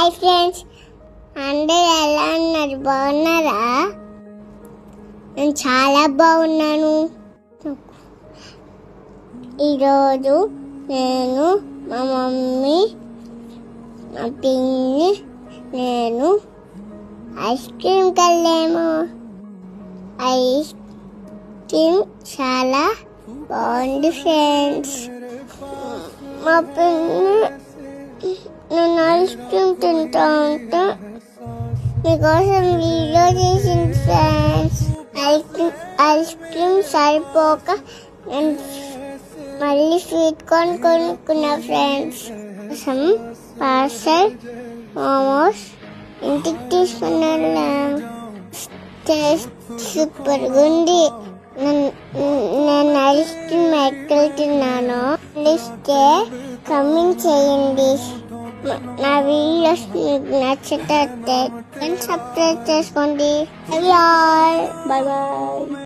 Hi friends, అందరూ ఎలా ఉన్నారు? బాగున్నారా? నేను చాలా బాగున్నాను. ఈరోజు నేను మా మమ్మీ, మా పిన్ని, నేను ఐస్ క్రీమ్కి వెళ్ళాము. ఐస్ క్రీమ్ చాలా బాగుంది ఫ్రెండ్స్. మా పిన్ని నేను ఐస్ క్రీమ్ తింటా ఉంటే మీకోసం వీడియో చేసింది ఫ్రెండ్స్. ఐస్ క్రీమ్ సరిపోక నేను మళ్ళీ స్వీట్ కార్న్ కొనుక్కున్నా ఫ్రెండ్స్. కోసం పార్సల్ మోమోస్ ఇంటికి తీసుకుని వెళ్ళాం. టేస్ట్ సూపర్గా ఉంది. నేను ఐస్ క్రీమ్ ఎక్కడ తిన్నాను ఇస్తే కమెంట్ చేయండి. నా వీడియోస్ మీకు నచ్చితే సబ్స్క్రైబ్ చేసుకోండి. Bye bye.